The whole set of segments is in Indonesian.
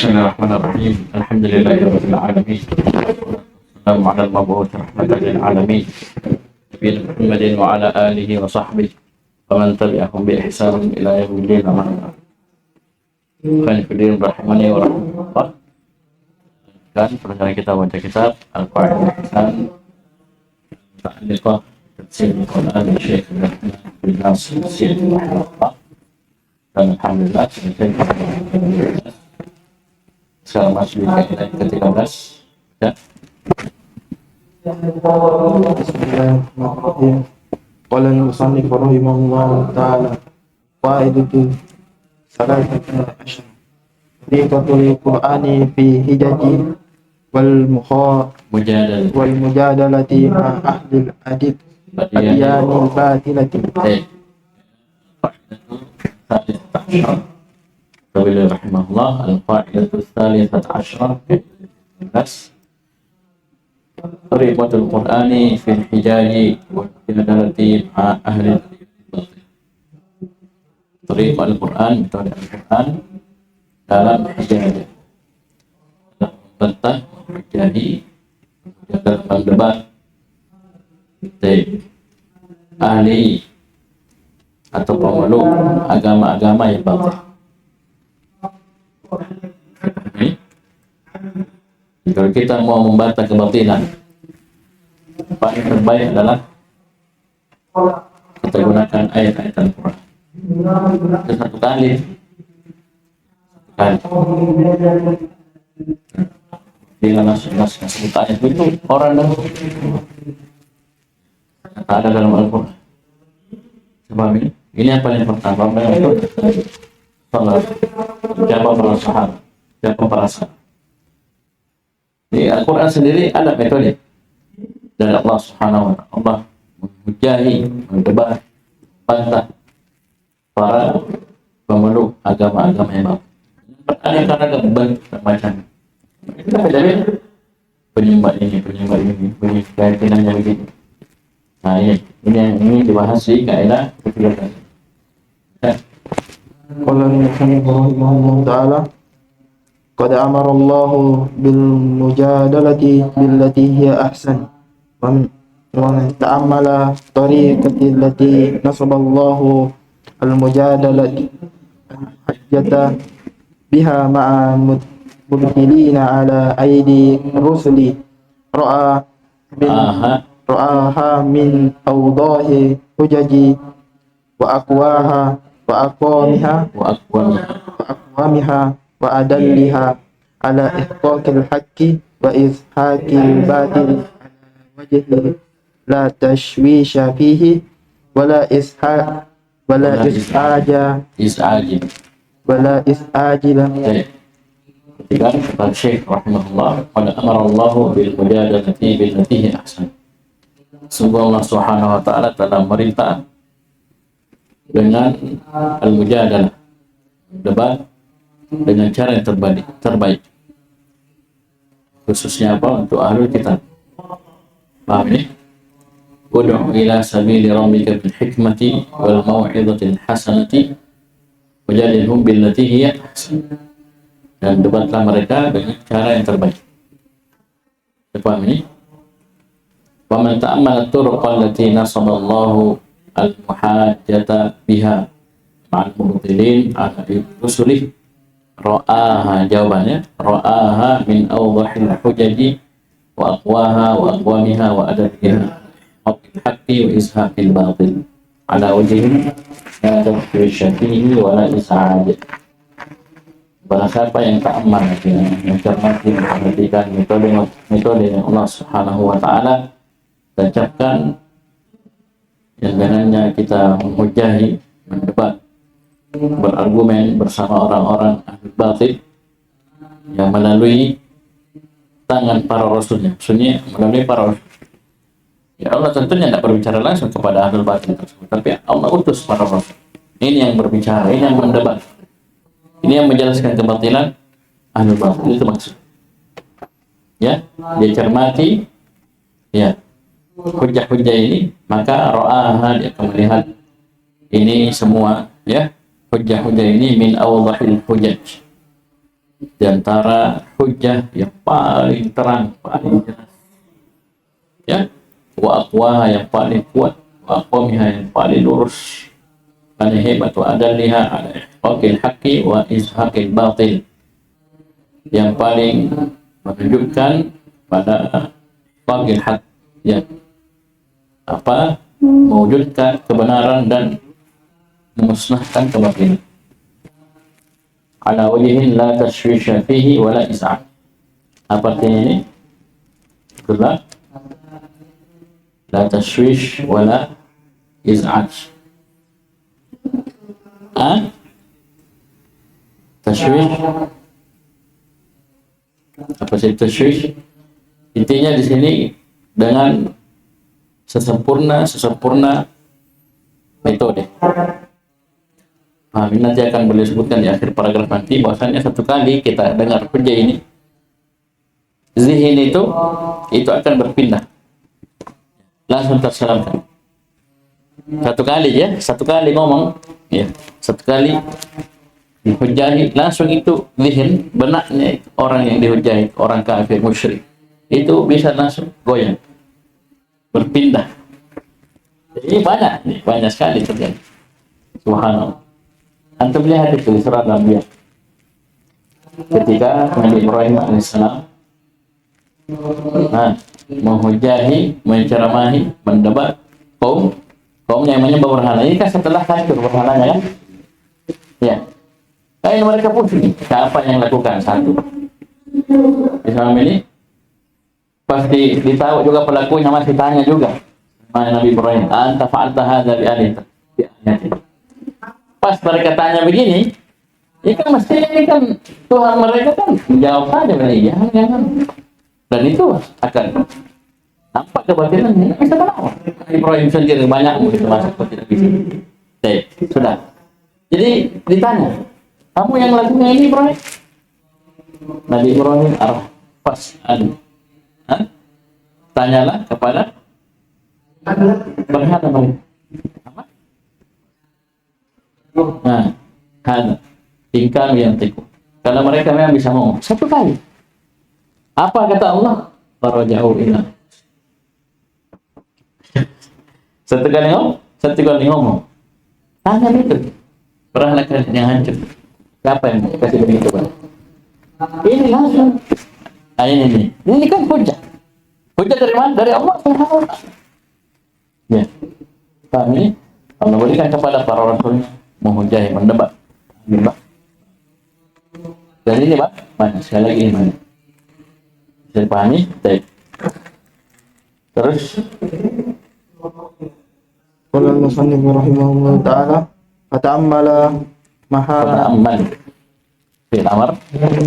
Bismillahirrahmanirrahim. Alhamdulillahirabbil alamin. Wassalamu ala al-mab'uts rahmatan lil alamin. Nabiyina Muhammadin wa ala alihi wa sahbihi wa man tabi'ahum bi ihsan ila yaumil din. Kan fiddin rahimani wa rahmatullah. Dan pelajaran kita baca kitab Al-Qa'idah Ihsan Ta'alliqah Tafsir Al-Quran Syekh bin Nasir rahimahullah. Dan alhamdulillah sekarang masih di ayat ke-13 ya. Bismillahirrahmanirrahim. Qala al-musannif rahimahullah ta'ala qaidatu salatata asyar tariqatul qur'ani fi hijaji wal mujadalati ma ahli al-adib adiyanil batilati. Beliau rahimahullah al-qaidah tsalitsah asyarah tariqatul qur'ani fil hijaji wal mujadalati ma ahli al-batil. Tariqatul qur'an metode Al-Qur'an dalam hijaj, membantah, menjadi dalam debat ahli atau pemeluk agama-agama yang batil. Kalau kita mau membantah kebatilan, paling terbaik adalah kita gunakan ayat-ayat Al-Quran. Itu satu kali. Bila masuk sebut ayat itu orang dan ada dalam Al-Quran. Sebab ini yang paling pertama itu salat. Siapa para sahabat, siapa para sahabat. Di Al-Quran sendiri ada metode dari Allah Subhanahu wa ta'ala mengujahi, mendebat, bantah para pemeluk agama-agama yang baru. Ada karena macam kita beda-beda, penyembah ini, keyakinannya begini. Nah ini dibahas di kaidah ketiga. Qala al-musannif rahimahullah ta'ala qad amara Allah bil mujadalati billati hiya ahsan wa man ta'ammala tariqati allati nasaballahu al-mujadalati hajjata biha ma'a mubtilina ala aidi rusuli ra'aha min awdahi hujaji wa aqwaha wa aqwamiha wa adalliha ala ihqaqil haqqi wa izhaqil batil ala wajhi la tashwisha fihi wala is'ajila. Ketika kata Syekh rahimahullah, qad amara Allah bil mujadalati billati hi ahsan. Sungguh Allah Subhanahu wa ta'ala telah merintah dengan al-mujadalah, debat dengan cara yang terbaik. Khususnya apa? Untuk ahlul kitab. Paham ini? Ud'u ila sabili rabbika bil hikmati wal mau'izatil hasanati wajadilhum billati hiya ahsan. Dan debatlah mereka dengan cara yang terbaik. Paham ini? Wa man ta'ammala turuqal lati nasaballahu al-muhajjata biha ma'al mubtilin ala rusulih ra'aha, jawabannya ra'aha min awdahil hujaji wa aqwaha wa aqwamiha wa adadiha haqil haqqi wa izhaqil batil ala wajhin la tafsir fihi wa la is'aj. Barang siapa yang ta'ammal, yang cermati, memperhatikan metode yang Allah Subhanahu wa ta'ala tancapkan, yang dengannya kita memujahi, mendebat, berargumen bersama orang-orang ahli batil yang melalui tangan para rasulnya, maksudnya melalui para rasul. Ya Allah tentunya tidak berbicara langsung kepada ahli batil tersebut, tapi Allah utus para rasul. Ini yang berbicara, ini yang mendebat, ini yang menjelaskan kebatilan ahli batil, itu maksud. Ya, dia cermati, ya, hujah-hujah ini, maka ra'aha, dia akan melihat ini semua, ya, hujah-hujah ini min awdahil hujaj, di antara hujjah yang paling terang, paling jelas. Ya, wa aqwaha yang paling kuat, wa aqwamiha yang paling lurus, paling hebat, wa adalliha ala ihqaqil haqqi wa izhaqil batil, yang paling menunjukkan pada ihqaqil haqq, ya, apa, mewujudkan kebenaran dan memusnahkan kebatilan. Ala wajhin la tashwisha fihi wa la is'ad. Apa artinya ini? Itulah la tashwish wa la iz'ad. Tashwish. Apa sih tashwish? Intinya di sini dengan sesempurna metode. Nah, ini nanti akan beliau sebutkan di akhir paragraf nanti, bahwasanya satu kali kita dengar hujjah ini, zihin itu akan berpindah, langsung tersalamkan. Satu kali ngomong, ya, satu kali dihujahi, langsung itu zihin, benaknya orang yang dihujahi, orang kafir musyrik, itu bisa langsung goyang, berpindah. Jadi banyak sekali terjadi. Subhanallah. Antum lihat itu di surat Al-Anbiya. Ketika Nabi Ibrahim alaihissalam menghujahi, menceramahi, mendebat kaumnya yang menyembah berhala. Ini kan setelah hancur berhalanya kan? Ya. Lain mereka pusing. Apa yang lakukan? Satu. Islam ini pasti ditahu juga pelakunya, masih tanya juga. Nabi Ibrahim, anta fa'alta hadza bi alika. Pas mereka tanya begini, ini kan mesti ini kan Tuhan mereka kan menjawab saja, jangan. Dan itu akan nampak kebatilannya, bisa melawan. Ibrahim sendiri banyak begitu masuk ke tidak bisa. Sudah. Jadi ditanya, kamu yang lakunya ini Ibrahim? Nabi Ibrahim tanyalah kepada berhala mereka. Hada tingkah yang tiku. Karena mereka memang bisa ngomong satu kali. Apa kata Allah? Faraja'u ila. Satu kali ngomong. Tanya itu. Pernah kalian yang hancur. Siapa yang kasih begitu Pak? Ini langsung. Ini kan hujjah. Hujjah dari mana? Dari Allah Subhanahu wa ta'ala. Ya. Paham ini? Allah berikan kepada para rasulnya menghujahi, mendebat. Dan ini Pak, mana? Sekali lagi ini mana? Bisa dipahami? Baik. Terus qala al-musannif rahimahullah ta'ala fata'ammala fil amr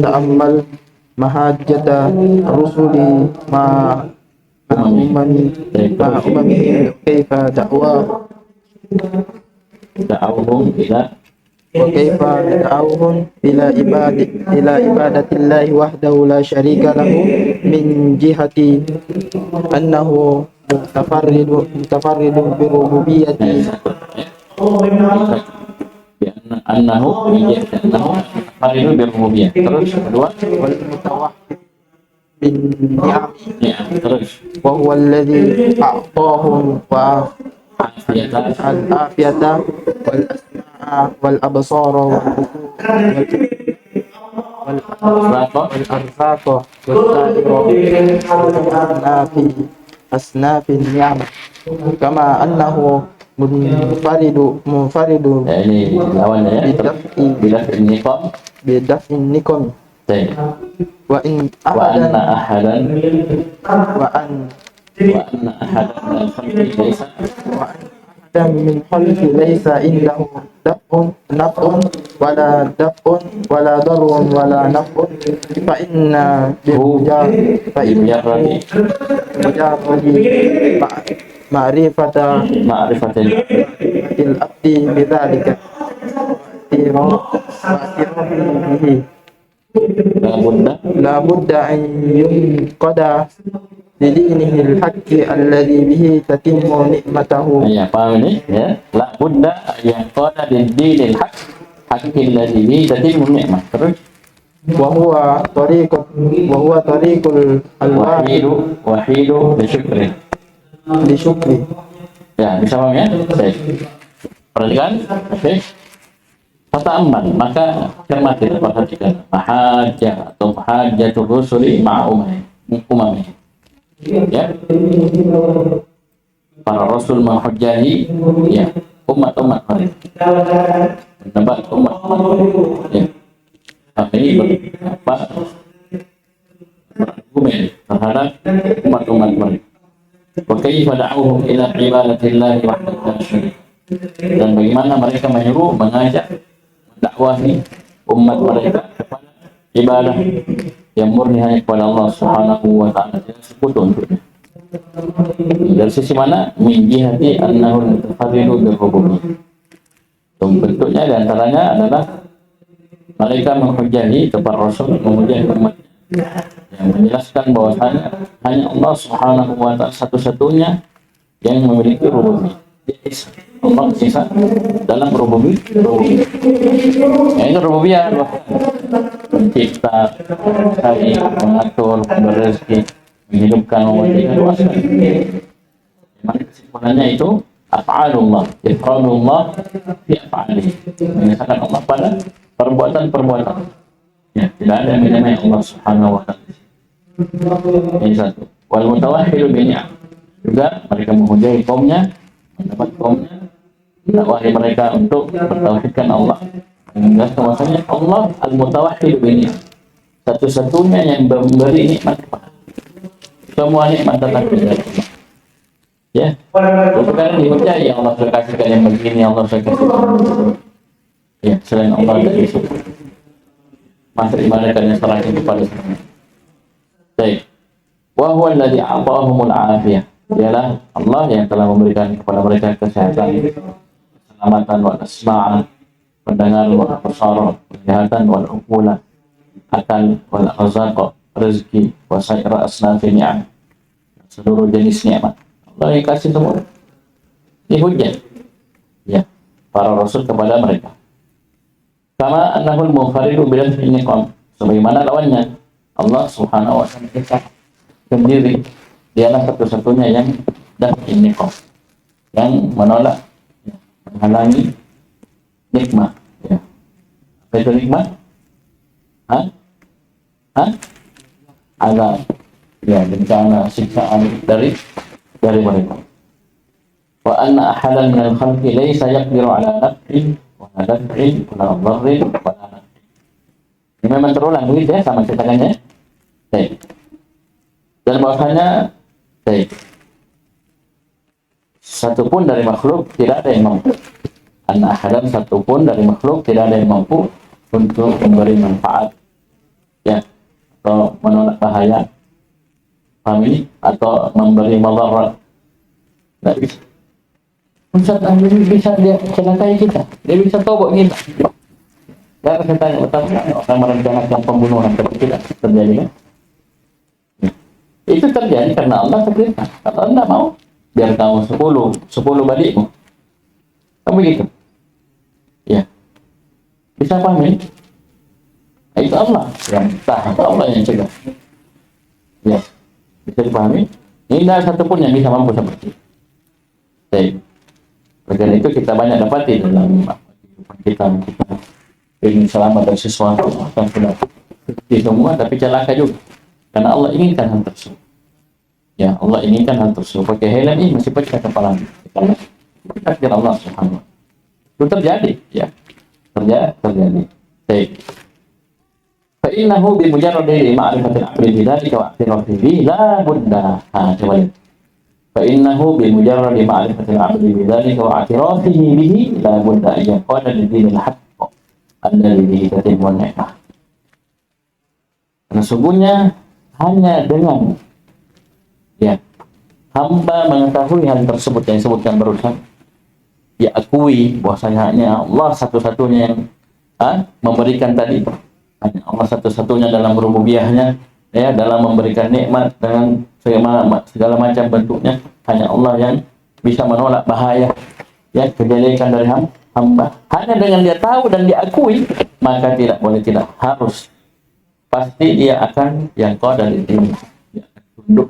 ta'ammal mahajjata rusuli umami kaifa da'awhum ila ibadatillahi wahdahu la syarika lahu min jihati annahu mutafarridu bi rububiyyati annahu mutafarridu bi rububiyyah. Terus kedua wal mutawahhid bin ni'ami, ya, terus wa huwa alladhi a'tahum wa al-afiyata wal asma'a wal absara wal arzaqa asnafi ni'am kama annahu munfaridu ya, ini lawannya ya. bidaf'in niqam wa anna ahadan min khalqi laysa indahu naf'un wala darun wala naf'un fa inna mujarradi ma'rifatil abdi bidzalika bihi la budda an yunqada lidinihi al-haqqi alladhi bihi tatimmu ni'matahu. Ya, paham ini ya. La budda an yunqada lidinil haqqi alladhi bihi tatimmu ni'mah. Terus wa huwa tariqul al-wahid wahidu lisyukri. li syukri. Ya, bisa paham ya? Baik. Perhatikan, oke. Fata'ammal, maka cermati, perhatikan. Mahajjah atau mahajjatul rusuli umami. Ya. Para rasul menghujjahi ya umat-umat mereka. Menebak umat-umat ya. Ini apa? Berargumen terhadap umat-umat mereka. Wa kaifa da'uhum ila ibadatillahi wahdahu la syarika. Dan bagaimana mereka mengajak mendakwahi umat mereka kepada ibadah yang murni hanya kepada Allah Subhanahu wa taala, tidak sekutu untuknya. Dari sisi mana? Min jihati annahu mutafarridu bil rububiyyah. Bentuknya di antaranya adalah mereka menghujjahi kepada Rasul, menghujjahi umat yang menjelaskan bahwasanya hanya Allah Subhanahu wa taala satu-satunya yang memiliki rububiyah. Allah Esa dalam rububiyah. Itu rububiyah, mencipta, mengatur, berrezeki, menghidupkan, mematikan, kuasa. Memang kesimpulannya itu af'alullah, ifradullah fi af'alih. Mengesahkan Allah pada perbuatan-perbuatan. Ya, tidak ada yang menamai Allah Subhanahu wa taala. Ini satu. Wal mutawahhidu bi ni'am. Juga mereka menghujai kaumnya, mendapat kaumnya, dakwahi mereka untuk bertauhidkan Allah. Menjelaskan bahwasanya Allah al-mutawahhidu bi ni'am. Satu-satunya yang memberi nikmat kepada. Semua nikmat datang dari Allah. Ya, bukan dihujai yang Allah sudah kasihkan yang begini, Allah sudah kasihkan. Ya, selain Allah dari itu. Masa ibadahkan yang serahkan kepada semua. Baik. Wa huwa alladhi a'tahumul afiyah. Dialah Allah yang telah memberikan kepada mereka kesehatan, keselamatan, wal asma'a, pendengar, wal absar, penglihatan, wal uqula, akal, wal arzaq, rezeki, wa sa'ira asnafi ni'am. Seluruh jenis nikmat. Allah yang kasih semua. Ini hujjah. Ya, para rasul kepada mereka. Kama annahul munfaridu bil niqam. Sebagaimana lawannya Allah Subhanahu wa taala sendiri, dialah satu-satunya yang dapat niqam, yang menolak, menghalangi nikmat. Ya. Apa itu nikmat? Azab. Ya, bencana, siksaan dari mereka. Wa anna ahadan minal khalqi laysa yaqdiru ala naf'in wa la daf'in wa la dharrin wa la naf'in. Ini memang terulang begitu ya sama cetakannya. Baik. Dan bahwasanya baik. Satupun dari makhluk tidak ada yang mampu. Anna ahadan satupun dari makhluk tidak ada yang mampu untuk memberi manfaat ya atau menolak bahaya. Paham ini? Atau memberi madarat. Tidak bisa. Ustaz Ahli bisa dia celakai kita. Dia bisa tobat kita. Dan saya tanya, betapa orang merencanakan pembunuhan tidak terjadi kan? Ya. Itu terjadi karena Allah berfirman. Kalau Anda mau, biar kamu 10 balikmu. Kan begitu? Ya. Bisa paham ini? Itu Allah yang tahan, Allah yang cegah. Ya. Bisa dipahami? Ini tidak satupun yang bisa mampu seperti itu. Baik. Karena itu kita banyak dapati dalam kehidupan kita ingin selamat dari sesuatu akan sudah seperti semua, tapi celaka juga. Karena Allah inginkan hal tersebut. Ya, Allah inginkan hal tersebut. Pakai helm ini masih pecah kepala. Karena takdir Allah Subhanahu. Itu terjadi, ya. Terjadi. Baik. فإنه بمجرد معرفة الأمر بذلك واعترافه لا بد فإنه بمجرد معرفة العبد بذلك واعترافه به لا بد أن يقال للدين الحق الذي به تتم النعمة. Karena sungguhnya hanya dengan ya hamba mengetahui hal tersebut yang disebutkan barusan, ya akui bahwasanya hanya Allah satu-satunya yang memberikan tadi. Hanya Allah satu-satunya dalam rububiyahnya, ya, dalam memberikan nikmat dengan segala macam bentuknya. Hanya Allah yang bisa menolak bahaya, ya, kejelekan dari hamba. Hanya dengan dia tahu dan diakui, maka tidak boleh tidak harus pasti dia akan yang qada lidin, dia akan tunduk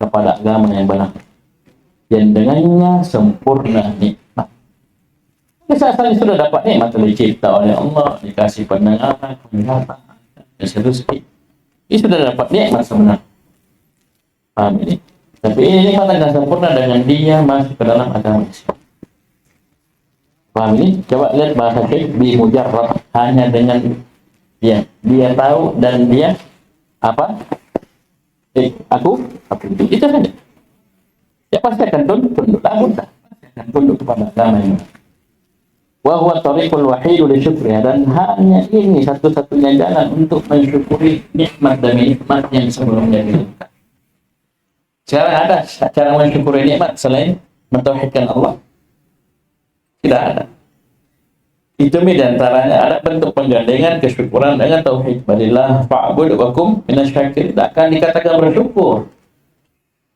kepada agama yang benar, yang dengannya sempurna nikmat. Asalnya sudah dapat nikmat, dicipta oleh Allah, dikasih pendengaran, penglihatan, dikasih rezeki, ini sudah dapat nikmat sebenarnya. Paham ini? Tapi ini nikmat yang sempurna dengan dia masuk ke dalam agama Islam. Paham ini? Coba lihat bahasa Syekh, bi mujarrad, hanya dengan dia tahu dan dia apa? Aku itu saja. Ya pasti akan tunduk, pasti akan tunduk kepada agama ini. Wa huwa tariqul wahid li syukriha, dan hanya ini satu-satunya jalan untuk mensyukuri nikmat demi nikmat yang sebelumnya diberikan. Sekarang ada cara mensyukuri nikmat selain mentauhidkan Allah? Tidak ada. Itu di antaranya ada bentuk penggandengan kesyukuran dengan tauhid. Balillah fa'bud wa kum minasyakirin. Tidak akan dikatakan bersyukur.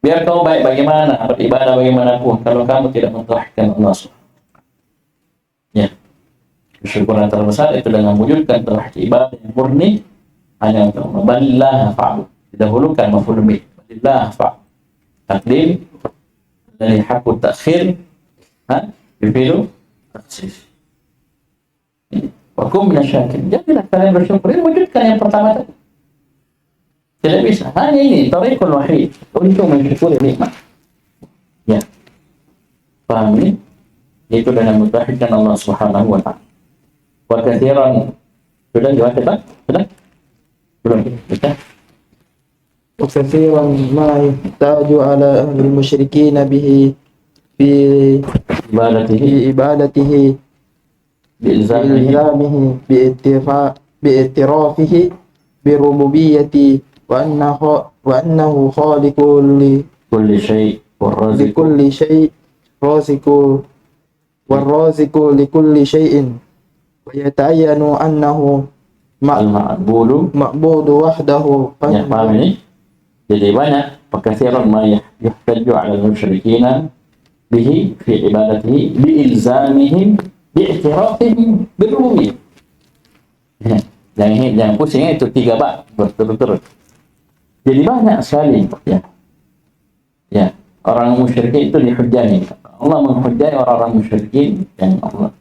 Biar kau baik bagaimana, beribadah bagaimanapun, kalau kamu tidak mentauhidkan Allah. Ya. Kesyukuran terbesar itu dengan mewujudkan tauhid ibadah yang murni hanya untuk Allah. Balillah fa'bud. Didahulukan maf'ul bih. Balillah fa'bud. Takdim dari hakut takhir, bifilu takhsis. Wakum minasyakirin. Jadilah kalian bersyukur. Ini wujudkan yang pertama tadi. Tidak bisa. Hanya ini tariqul wahid untuk mensyukuri nikmat. Ya. Paham ini? Itu dengan mentauhidkan Allah Subhanahu wa ta'ala. Wa katsiran. Sudah jawab kita? Sudah? Belum. Kita. وكثيرا ما يحتاج على أهل المشركين به في عبادته بإلزامه باعترافه بالربوبية وأنه خالق لكل شيء رازق والرازق لكل شيء ويتعين أنه معبود وحده. Ya, paham ini? Jadi banyak pakasiran ma yuhtaju 'ala al-musyrikina bihi fi ibadatihi bi ilzamihim bi i'tirafihim bir-rububiyyah. Jangan pusing itu 3 bab berturut-turut. Jadi banyak sekali ya orang musyrikin itu dihujjai. Allah menghujjai orang-orang musyrikin yang Allah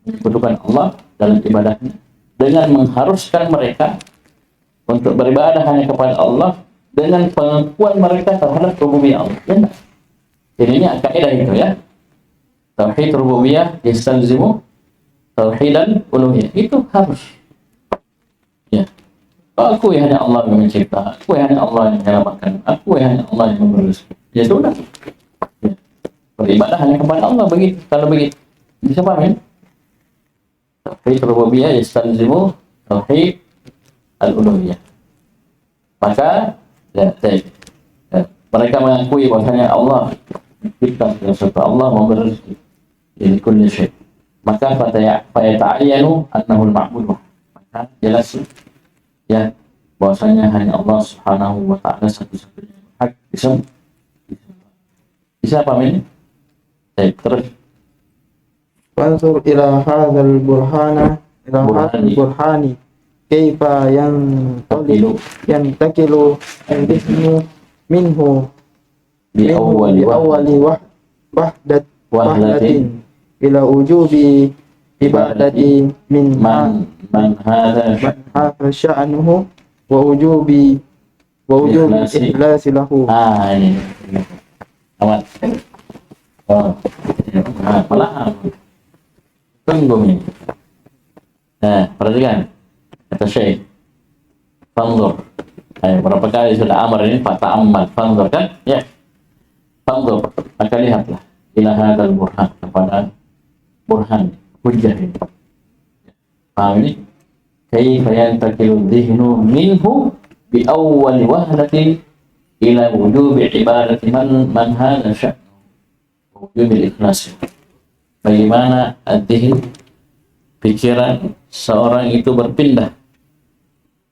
menyekutukan Allah dalam ibadahnya dengan mengharuskan mereka untuk beribadah hanya kepada Allah dengan pengakuan mereka terhadap rububiyah Allah. Ya, ini kaidah itu ya. Tauhid rububiyah yastalzimu tauhidan uluhiyah. Itu harus. Ya. Aku hanya Allah yang mencipta, aku hanya Allah yang menyelamatkan, aku hanya Allah yang memberi rezeki. Ya sudah. Ya. Beribadah hanya kepada Allah begitu. Kalau begitu bisa paham ya? Tauhid rububiyah yastalzimu tauhid al-uluhiyah. Maka mereka mengakui bahwasanya Allah mencipta serta Allah memberi rezeki dari kulli syai'. Maka fayata'ayyanu annahu al-ma'bud. Maka jelas ya bahwasanya hanya Allah Subhanahu wa ta'ala satu-satunya hak bisa paham ini? Terus Fansur ila hadzal burhani kaifa yantakilu al-dhihnu minhu bi awwali wahdatin ila wujubi ibadati min man hadha sya'nuhu wa wujubi ikhlasi lahu. Ini amat paham. Tunggu ini. Nah, perhatikan kata Syekh. Fanzur. Berapa kali sudah amar ini fata'ammal. Fanzur kan? Ya. Fanzur. Maka lihatlah ila hadzal burhan, kepada burhan hujjah ini. Paham ini? Kaifa yantakilu dhihnu minhu bi awwali wahdatin ila wujubi ibadati man hadha sya'nu wujubil ikhlas. Bagaimana ad-dhihn, pikiran seorang itu berpindah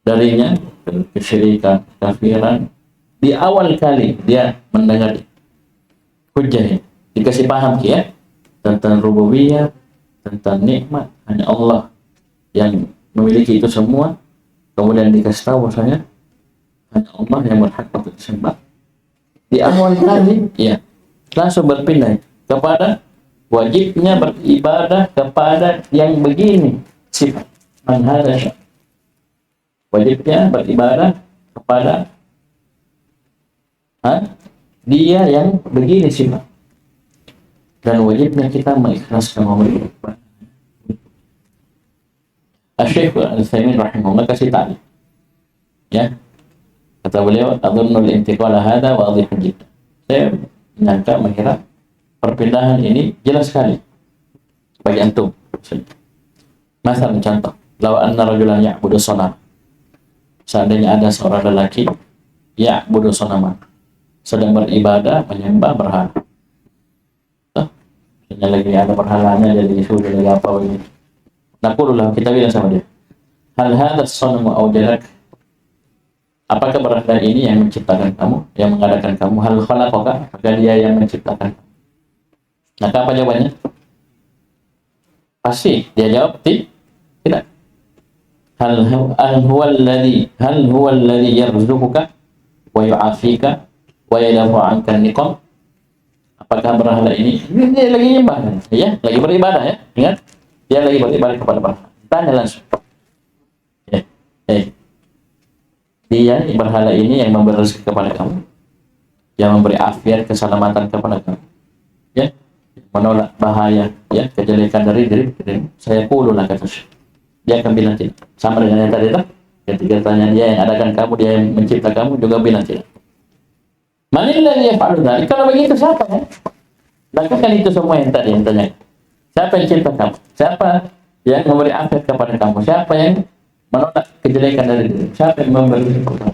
darinya ke kesyirikan, kafiran. Di awal kali dia mendengar hujjah, dikasih paham ya tentang rububiyah, tentang nikmat, hanya Allah yang memiliki itu semua. kemudian dikasih tahu bahwasanya hanya Allah yang berhak untuk disembah, di awal kali ya langsung berpindah kepada wajibnya beribadah kepada yang begini sifat. Man hadza, wajibnya beribadah kepada dia yang begini sifat, dan wajibnya kita mengikhlaskan memberi ibadah. Asy-Syaikh Al-Utsaimin rahimahullah kasih tadi ya, kata beliau, adzunnul intiqala hadza wadihun jiddan. Saya menyangka, mengira perpindahan ini jelas sekali bagi antum. Masal contoh, law anna rajulan ya'budu sanam, seandainya ada seorang lelaki ya'budu sanaman, sedang beribadah menyembah berhala. Misalnya lagi ada berhalanya, jadi sudah lagi apa begini. Naqululah, kita bilang sama dia, hal hadha as-sanamu awjadak, apakah berhala ini yang menciptakan kamu, yang mengadakan kamu? Hal khalaqaka, apakah dia yang menciptakan kamu? Maka apa jawabannya? Pasti dia jawab tidak. Hal huwa alladhi yarzuquka wa yu'afika wa yadafu 'anka niqam. Apakah berhala ini lagi nyembah ya, lagi beribadah ya, ingat, dia lagi beribadah kepada berhala. Tanya langsung ya, dia berhala ini yang memberi rezeki kepada kamu, yang memberi afiat, keselamatan kepada kamu ya, menolak bahaya ya, kejelekan dari diri. Saya pululah kata dia akan bilang tidak. Sama dengan yang tadi itu, ketika tanya dia yang adakan kamu, dia yang mencipta kamu, juga bilang tidak. Manillah dia fa'alu dzalik. Kalau begitu siapa ya? Lakukan itu semua yang tadi yang tanya. Siapa yang cipta kamu? Siapa yang memberi afiat kepada kamu? Siapa yang menolak kejelekan dari diri? Siapa yang memberi rezeki kamu?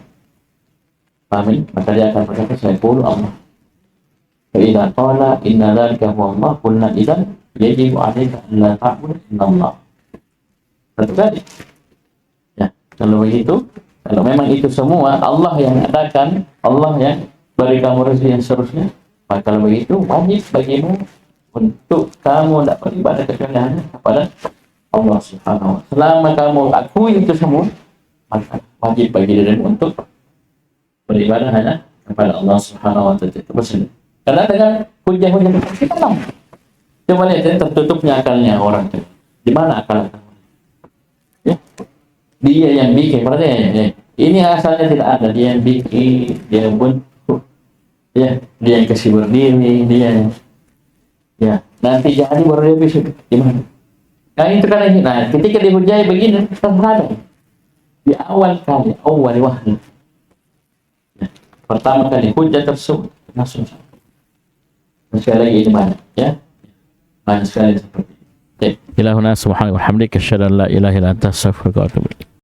Amin. Maka dia akan berkata, saya puluh Allah. Fa'idha qala inna dzalika huwa Allah, qulna idzan yajibu 'alaika an la ta'budu illa Allah. Satu kali. Ya, kalau begitu, kalau memang itu semua Allah yang adakan, Allah yang beri kamu rezeki yang seterusnya, maka kalau begitu wajib bagimu untuk kamu tidak beribadah kecuali hanya kepada Allah Subhanahu wa Ta'ala. Selama kamu akui itu semua, maka wajib bagi dirimu untuk beribadah hanya kepada Allah Subhanahu wa Ta'ala. Bersih. Karena dengan hujah-hujah kita tahu. Coba lihat, tertutupnya akalnya orang itu. Di mana akal kamu? Ya, dia yang bikin. Berarti ya, ini asalnya tidak ada. Dia yang bikin, dia bentuk, ya, dia yang kasih berdiri, dia yang, ya, nanti jadi baru dia bisa gimana? Nah itu kan ini. Nah ketika dihujai begini terhadap di awal kali, awal wahyu. Ya, pertama kali hujah tersebut langsung. Sekali lagi ini banyak, ya, banyak sekali seperti itu. Ilahuna subhanahu wa hamdika asyhadu an la ilaha illa anta astaghfiruka wa atubu ilaik.